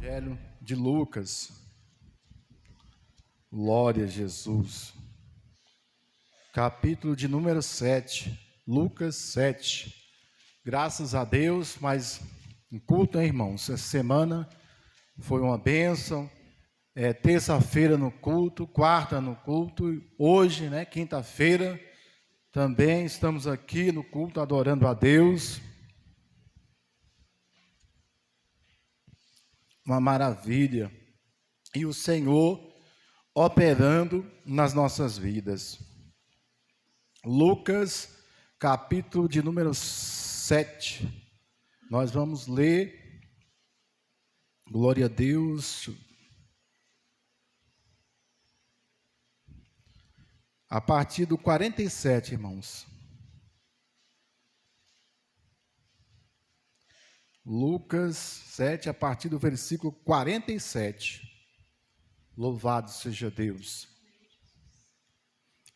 Evangelho de Lucas. Glória a Jesus. Capítulo de número 7. Lucas 7. Graças a Deus, mas um culto, hein, irmãos? Essa semana foi uma bênção. Terça-feira no culto, quarta no culto. Hoje, quinta-feira, também estamos aqui no culto adorando a Deus. Uma maravilha. E o Senhor operando nas nossas vidas. Lucas, capítulo de número 7. Nós vamos ler, glória a Deus, a partir do 47, irmãos. Lucas 7, a partir do versículo 47. Louvado seja Deus.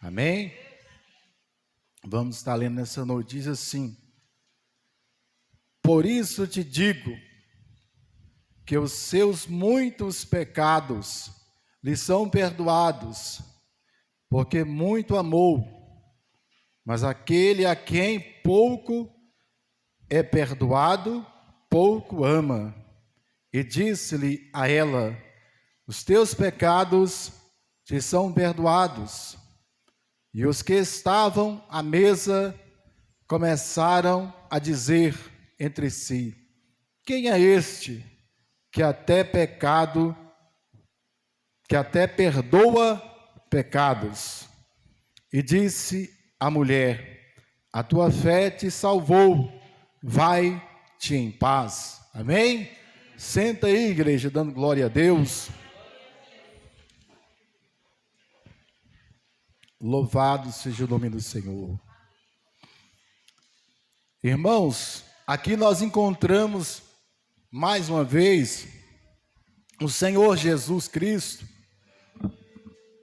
Amém? Vamos estar lendo nessa noite, diz assim: por isso te digo, que os seus muitos pecados lhe são perdoados, porque muito amou, mas aquele a quem pouco é perdoado, pouco ama. E disse-lhe a ela: os teus pecados te são perdoados. E os que estavam à mesa começaram a dizer entre si: quem é este que até perdoa pecados? E disse a mulher: a tua fé te salvou, vai-te em paz. Amém? Senta aí, igreja, dando glória a Deus. Louvado seja o nome do Senhor. Irmãos, aqui nós encontramos mais uma vez o Senhor Jesus Cristo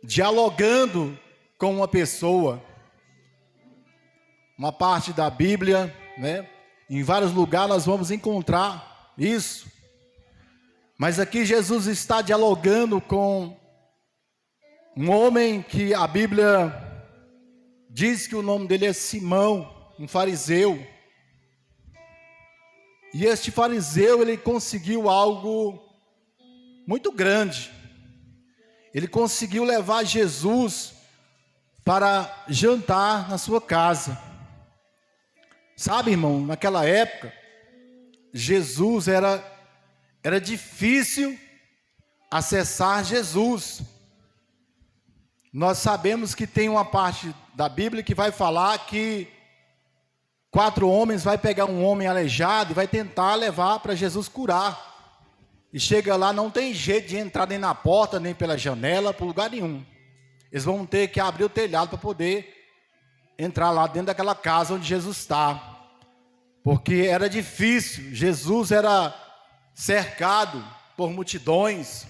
dialogando com uma pessoa. Uma parte da Bíblia, em vários lugares nós vamos encontrar isso. Mas aqui Jesus está dialogando com um homem que a Bíblia diz que o nome dele é Simão, um fariseu. E este fariseu, ele conseguiu algo muito grande. Ele conseguiu levar Jesus para jantar na sua casa. Sabe, irmão, naquela época, Jesus era difícil acessar Jesus. Nós sabemos que tem uma parte da Bíblia que vai falar que 4 homens vai pegar um homem aleijado e vai tentar levar para Jesus curar. E chega lá, não tem jeito de entrar nem na porta, nem pela janela, por lugar nenhum. Eles vão ter que abrir o telhado para poder entrar lá dentro daquela casa onde Jesus está. Porque era difícil, Jesus era cercado por multidões,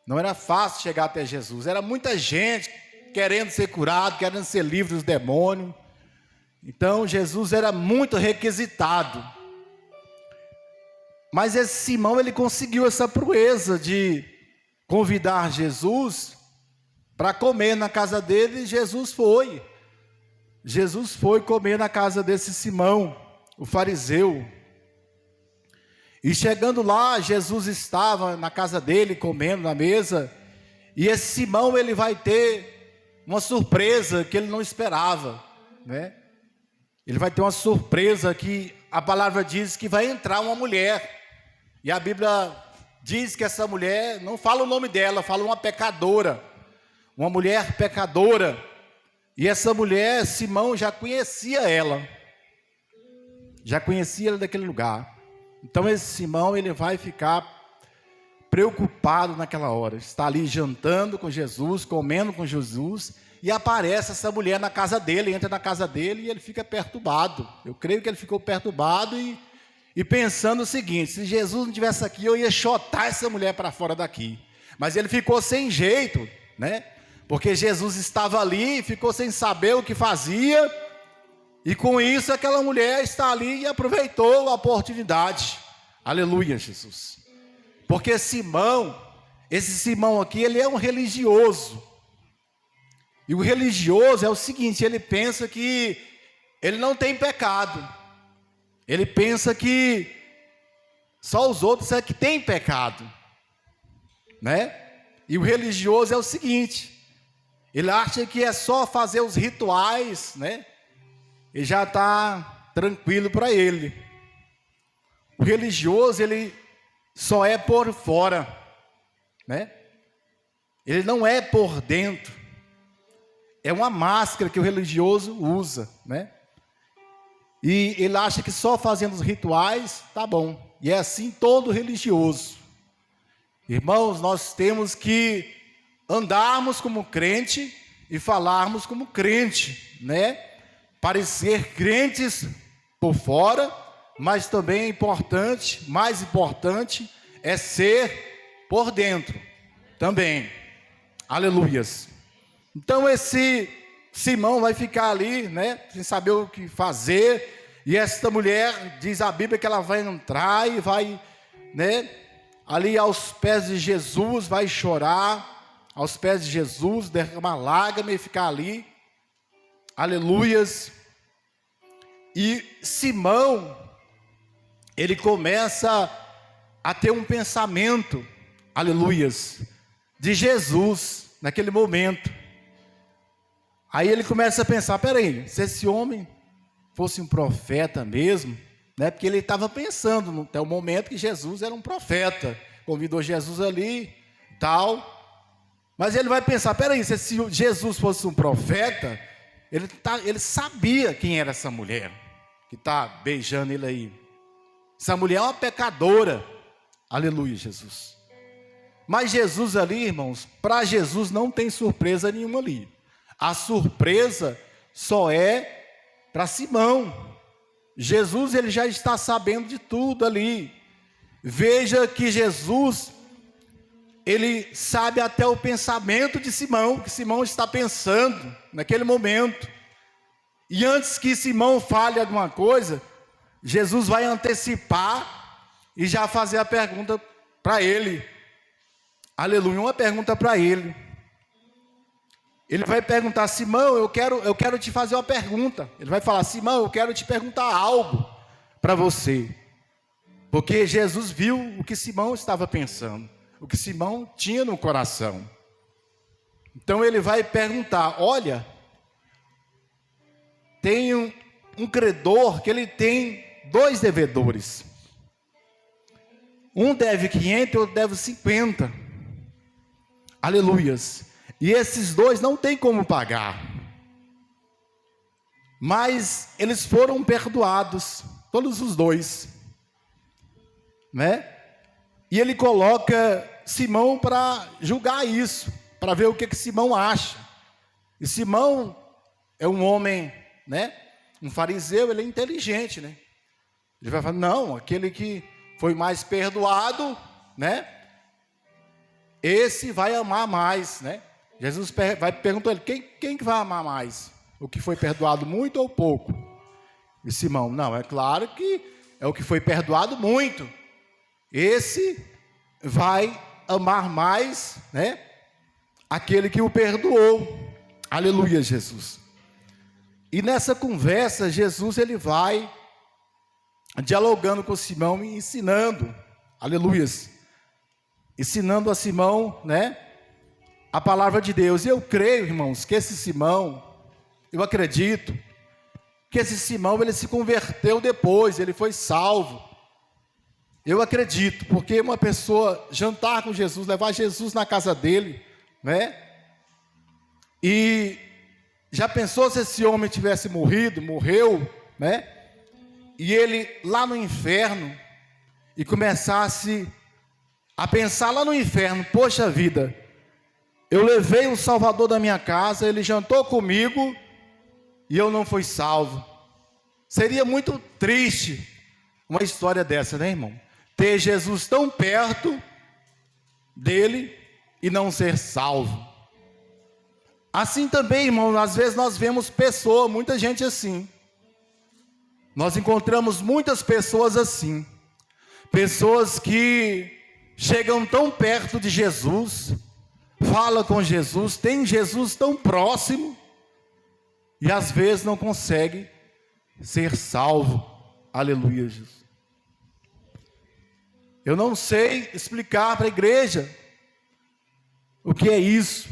Não era fácil chegar até Jesus, era muita gente querendo ser curado, querendo ser livre dos demônios. Então Jesus era muito requisitado. Mas esse Simão, ele conseguiu essa proeza de convidar Jesus para comer na casa dele, e Jesus foi comer na casa desse Simão, o fariseu. E chegando lá, Jesus estava na casa dele, comendo na mesa, e esse Simão, ele vai ter uma surpresa que ele não esperava, Ele vai ter uma surpresa que a palavra diz que vai entrar uma mulher, e a Bíblia diz que essa mulher, não fala o nome dela, fala uma pecadora, uma mulher pecadora, e essa mulher, Simão já conhecia ela daquele lugar. Então esse Simão, ele vai ficar preocupado naquela hora. Está ali jantando com Jesus, comendo com Jesus, e aparece essa mulher na casa dele, entra na casa dele e ele fica perturbado. Eu creio que ele ficou perturbado e pensando o seguinte: se Jesus não estivesse aqui, eu ia chotar essa mulher para fora daqui. Mas ele ficou sem jeito, Porque Jesus estava ali e ficou sem saber o que fazia. E com isso aquela mulher está ali e aproveitou a oportunidade. Aleluia, Jesus. Porque Simão, esse Simão aqui, ele é um religioso. E o religioso é o seguinte, ele pensa que ele não tem pecado. Ele pensa que só os outros é que tem pecado, né? E o religioso é o seguinte, ele acha que é só fazer os rituais, né? E já está tranquilo para ele. O religioso, ele só é por fora, né? Ele não é por dentro. É uma máscara que o religioso usa, né? E ele acha que só fazendo os rituais tá bom. E é assim todo religioso. Irmãos, nós temos que andarmos como crente e falarmos como crente, né? Parecer crentes por fora, mas também é importante, mais importante, é ser por dentro também. Aleluias. Então esse Simão vai ficar ali, né, sem saber o que fazer, e esta mulher, diz a Bíblia que ela vai entrar e vai, né, ali aos pés de Jesus, vai chorar, aos pés de Jesus, derramar lágrima e ficar ali, aleluias. E Simão, ele começa a ter um pensamento, aleluias, de Jesus, naquele momento. Aí ele começa a pensar, peraí, se esse homem fosse um profeta mesmo, né? Porque ele estava pensando até o momento que Jesus era um profeta, convidou Jesus ali, tal. Mas ele vai pensar, peraí, se esse Jesus fosse um profeta, ele sabia quem era essa mulher que está beijando ele aí. Essa mulher é uma pecadora, aleluia, Jesus. Mas Jesus ali, irmãos, para Jesus não tem surpresa nenhuma ali. A surpresa só é para Simão. Jesus, ele já está sabendo de tudo ali. Veja que Jesus, ele sabe até o pensamento de Simão, que Simão está pensando naquele momento. E antes que Simão fale alguma coisa, Jesus vai antecipar e já fazer a pergunta para ele. Aleluia, uma pergunta para ele. Ele vai perguntar, Simão, eu quero te fazer uma pergunta. Ele vai falar, Simão, eu quero te perguntar algo para você. Porque Jesus viu o que Simão estava pensando, o que Simão tinha no coração. Então ele vai perguntar, olha, tem um credor que ele tem 2 devedores. Um deve 500 e outro deve 50. Aleluias. E esses 2 não tem como pagar. Mas eles foram perdoados, todos os 2. Né? E ele coloca Simão para julgar isso, para ver o que Simão acha. E Simão é um homem, né? Um fariseu, ele é inteligente, né? Ele vai falar, não, aquele que foi mais perdoado, né? Esse vai amar mais, né? Jesus vai perguntar a ele, quem que vai amar mais? O que foi perdoado muito ou pouco? E Simão, não, é claro que é o que foi perdoado muito. Esse vai amar mais, né? Aquele que o perdoou. Aleluia, Jesus. E nessa conversa, Jesus, ele vai dialogando com Simão e ensinando. Aleluias. Ensinando a Simão, né? A palavra de Deus. E eu creio, irmãos, que esse Simão, eu acredito, que esse Simão, ele se converteu depois, ele foi salvo. Eu acredito, porque uma pessoa jantar com Jesus, levar Jesus na casa dele, né? E já pensou se esse homem tivesse morrido, morreu, né? E ele lá no inferno, e começasse a pensar lá no inferno, poxa vida, eu levei o Salvador da minha casa, ele jantou comigo, e eu não fui salvo. Seria muito triste uma história dessa, né, irmão? Ter Jesus tão perto dele e não ser salvo. Assim também, irmão, às vezes nós vemos pessoas, muita gente assim. Nós encontramos muitas pessoas assim. Pessoas que chegam tão perto de Jesus, falam com Jesus, tem Jesus tão próximo, e às vezes não consegue ser salvo. Aleluia, Jesus. Eu não sei explicar para a igreja o que é isso.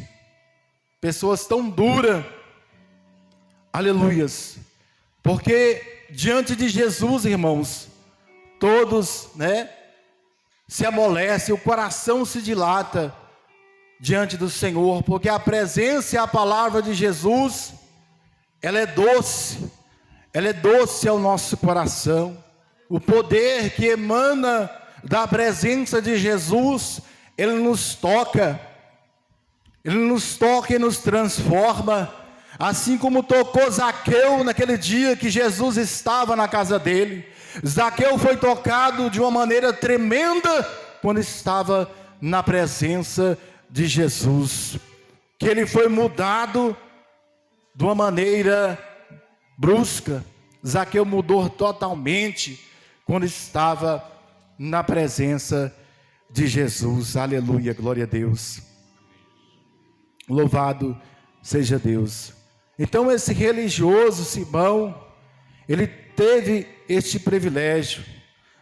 Pessoas tão duras, aleluias, porque diante de Jesus, irmãos, todos, se amolecem, o coração se dilata diante do Senhor, porque a presença e a palavra de Jesus, ela é doce ao nosso coração. O poder que emana da presença de Jesus, ele nos toca e nos transforma, assim como tocou Zaqueu naquele dia que Jesus estava na casa dele. Zaqueu foi tocado de uma maneira tremenda quando estava na presença de Jesus, que ele foi mudado de uma maneira brusca. Zaqueu mudou totalmente quando estava na presença de Jesus. Aleluia, glória a Deus. Louvado seja Deus. Então esse religioso Simão, ele teve este privilégio,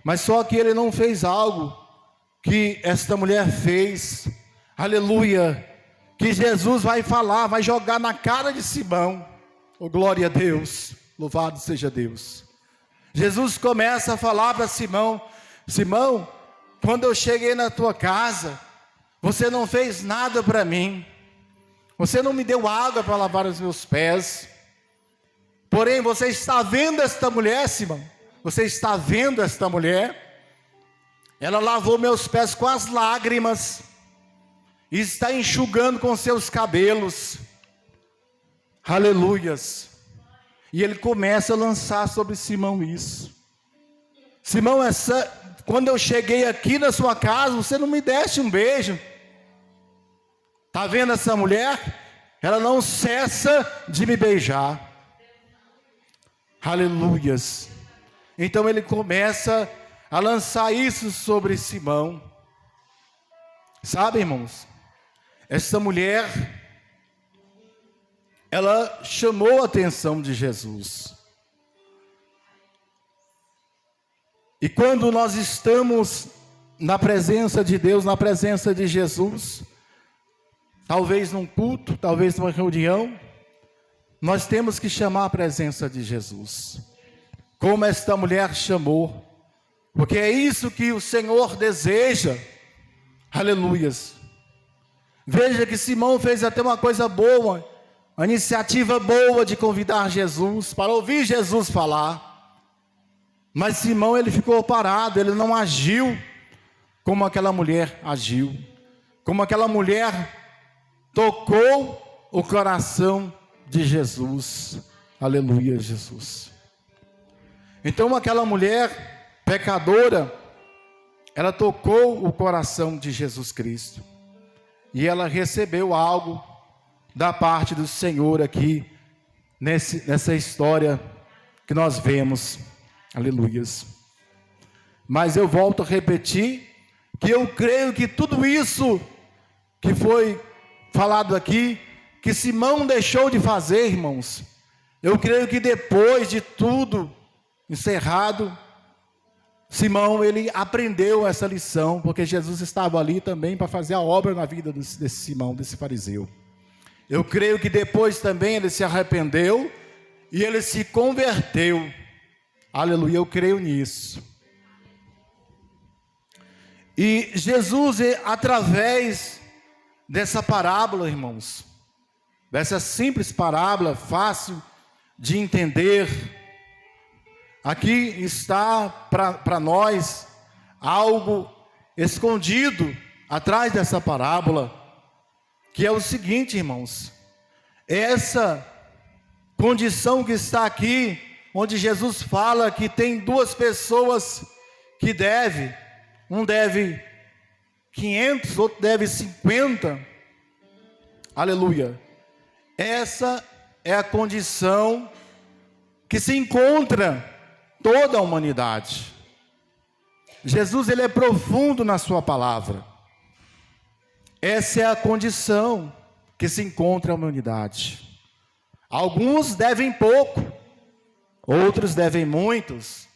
mas só que ele não fez algo que esta mulher fez. Aleluia, que Jesus vai falar, vai jogar na cara de Simão. Oh, glória a Deus, louvado seja Deus. Jesus começa a falar para Simão: Simão, quando eu cheguei na tua casa, você não fez nada para mim. Você não me deu água para lavar os meus pés. Porém, você está vendo esta mulher, Simão? Você está vendo esta mulher? Ela lavou meus pés com as lágrimas e está enxugando com seus cabelos. Aleluias. E ele começa a lançar sobre Simão isso. Simão, quando eu cheguei aqui na sua casa, você não me deste um beijo. Está vendo essa mulher? Ela não cessa de me beijar. Aleluias. Então ele começa a lançar isso sobre Simão. Sabe, irmãos, essa mulher, ela chamou a atenção de Jesus. E quando nós estamos na presença de Deus, na presença de Jesus, talvez num culto, talvez numa reunião, nós temos que chamar a presença de Jesus, como esta mulher chamou, porque é isso que o Senhor deseja. Aleluias. Veja que Simão fez até uma coisa boa, uma iniciativa boa de convidar Jesus, para ouvir Jesus falar. Mas Simão, ele ficou parado, ele não agiu como aquela mulher agiu, como aquela mulher tocou o coração de Jesus. Aleluia, Jesus. Então aquela mulher pecadora, ela tocou o coração de Jesus Cristo, e ela recebeu algo da parte do Senhor aqui, nessa história que nós vemos. Aleluias. Mas eu volto a repetir, que eu creio que tudo isso que foi falado aqui, que Simão deixou de fazer, irmãos, eu creio que depois de tudo encerrado, Simão, ele aprendeu essa lição, porque Jesus estava ali também para fazer a obra na vida desse Simão, desse fariseu. Eu creio que depois também ele se arrependeu e ele se converteu. Aleluia, eu creio nisso. E Jesus, através dessa parábola, irmãos, dessa simples parábola, fácil de entender, aqui está para nós algo escondido atrás dessa parábola, que é o seguinte, irmãos: essa condição que está aqui, onde Jesus fala que tem duas pessoas que devem, um deve 500, outro deve 50, aleluia. Essa é a condição que se encontra toda a humanidade. Jesus, ele é profundo na sua palavra. Essa é a condição que se encontra a humanidade. Alguns devem pouco, outros devem muitos.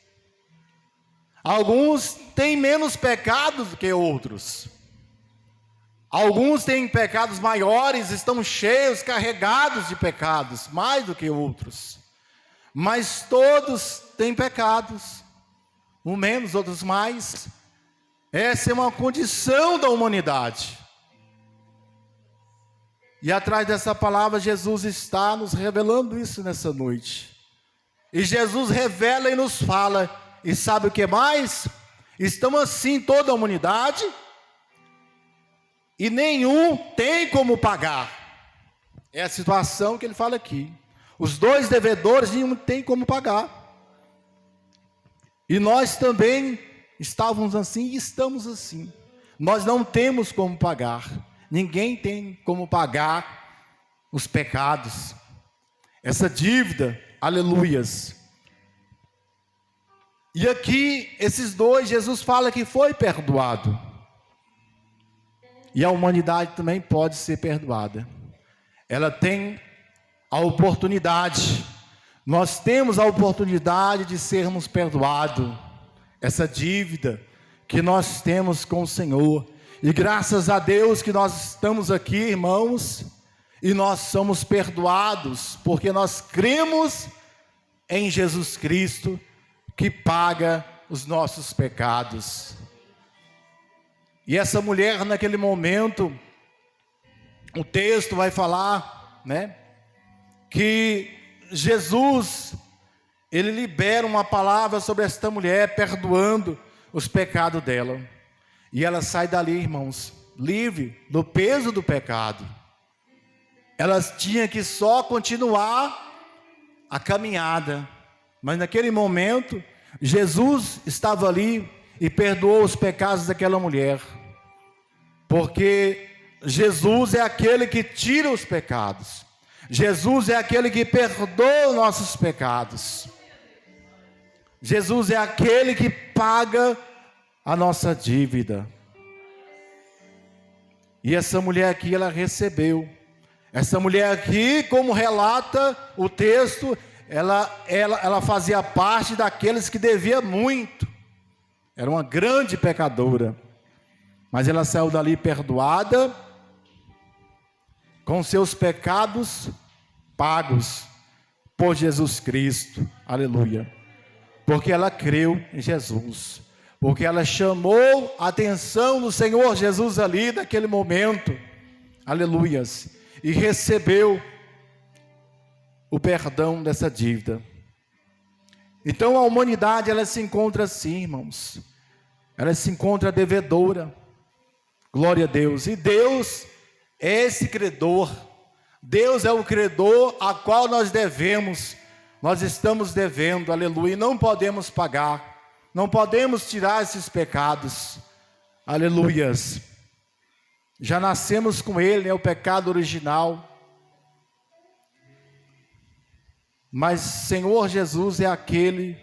Alguns têm menos pecados do que outros. Alguns têm pecados maiores, estão cheios, carregados de pecados, mais do que outros. Mas todos têm pecados, uns menos, outros mais. Essa é uma condição da humanidade. E atrás dessa palavra, Jesus está nos revelando isso nessa noite. E Jesus revela e nos fala. E sabe o que mais? Estamos assim, toda a humanidade, e nenhum tem como pagar. É a situação que ele fala aqui. Os dois devedores, nenhum tem como pagar. E nós também estávamos assim e estamos assim. Nós não temos como pagar. Ninguém tem como pagar os pecados. Essa dívida, aleluias. E aqui, esses dois, Jesus fala que foi perdoado. E a humanidade também pode ser perdoada. Ela tem a oportunidade. Nós temos a oportunidade de sermos perdoados. Essa dívida que nós temos com o Senhor. E graças a Deus que nós estamos aqui, irmãos, e nós somos perdoados, porque nós cremos em Jesus Cristo, que paga os nossos pecados. E essa mulher, naquele momento, o texto vai falar, né, que Jesus, ele libera uma palavra sobre esta mulher, perdoando os pecados dela. E ela sai dali, irmãos, livre do peso do pecado. Ela tinha que só continuar a caminhada. Mas naquele momento, Jesus estava ali e perdoou os pecados daquela mulher. Porque Jesus é aquele que tira os pecados. Jesus é aquele que perdoa os nossos pecados. Jesus é aquele que paga a nossa dívida. E essa mulher aqui, ela recebeu. Essa mulher aqui, como relata o texto, ela fazia parte daqueles que devia muito. Era uma grande pecadora. Mas ela saiu dali perdoada, com seus pecados pagos por Jesus Cristo. Aleluia. Porque ela creu em Jesus. Porque ela chamou a atenção do Senhor Jesus ali naquele momento, aleluias, e recebeu o perdão dessa dívida. Então a humanidade, ela se encontra assim, irmãos, ela se encontra devedora, glória a Deus, e Deus é esse credor, Deus é o credor a qual nós devemos, nós estamos devendo, aleluia, e não podemos pagar. Não podemos tirar esses pecados, aleluias. Já nascemos com ele, é o pecado original. Mas Senhor Jesus é aquele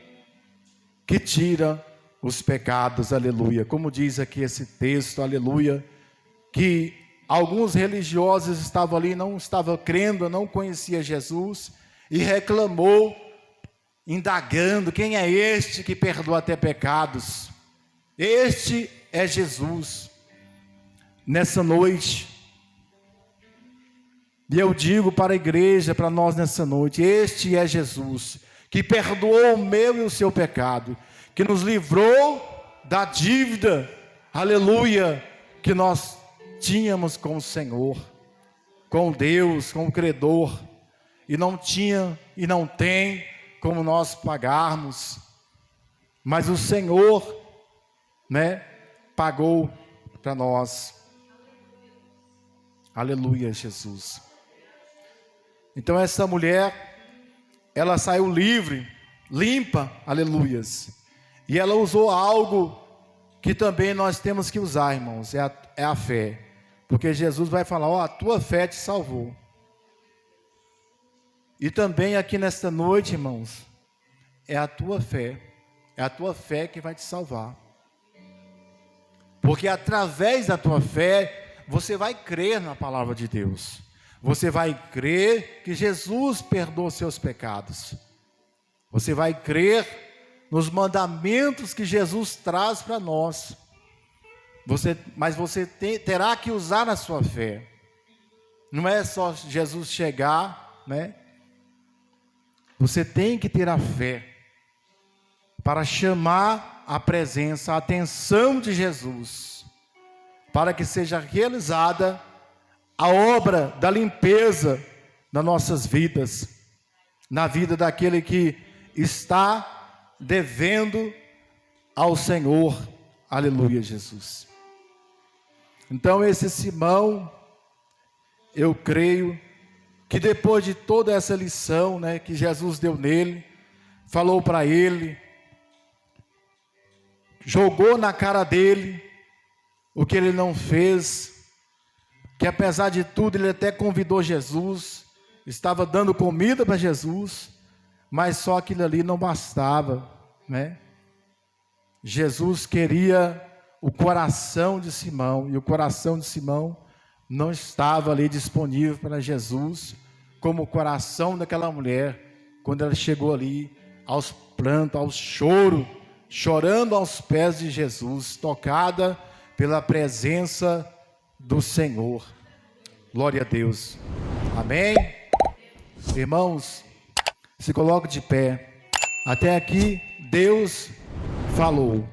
que tira os pecados, aleluia. Como diz aqui esse texto, aleluia, que alguns religiosos estavam ali, não estavam crendo, não conhecia Jesus, e reclamou, indagando, quem é este que perdoa até pecados? Este é Jesus. Nessa noite, e eu digo para a igreja, para nós nessa noite, este é Jesus, que perdoou o meu e o seu pecado, que nos livrou da dívida, aleluia, que nós tínhamos com o Senhor, com Deus, com o credor, e não tinha e não tem como nós pagarmos, mas o Senhor, né, pagou para nós. Aleluia, Jesus. Então essa mulher, ela saiu livre, limpa, aleluias. E ela usou algo que também nós temos que usar, irmãos, é a fé. Porque Jesus vai falar, ó, a tua fé te salvou. E também aqui nesta noite, irmãos, é a tua fé que vai te salvar. porque através da tua fé, você vai crer na palavra de Deus. Você vai crer que Jesus perdoa seus pecados. Você vai crer nos mandamentos que Jesus traz para nós. Mas você terá que usar a sua fé. Não é só Jesus chegar, né? Você tem que ter a fé para chamar a presença, a atenção de Jesus, para que seja realizada a obra da limpeza nas nossas vidas, na vida daquele que está devendo ao Senhor. Aleluia, Jesus. Então esse Simão, eu creio que depois de toda essa lição, né, que Jesus deu nele, falou para ele, jogou na cara dele o que ele não fez, que apesar de tudo ele até convidou Jesus, estava dando comida para Jesus, mas só aquilo ali não bastava, né? Jesus queria o coração de Simão, e o coração de Simão não estava ali disponível para Jesus, como o coração daquela mulher, quando ela chegou ali, aos prantos, ao choro, chorando aos pés de Jesus, tocada pela presença do Senhor. Glória a Deus. Amém? Irmãos, se coloque de pé. Até aqui, Deus falou.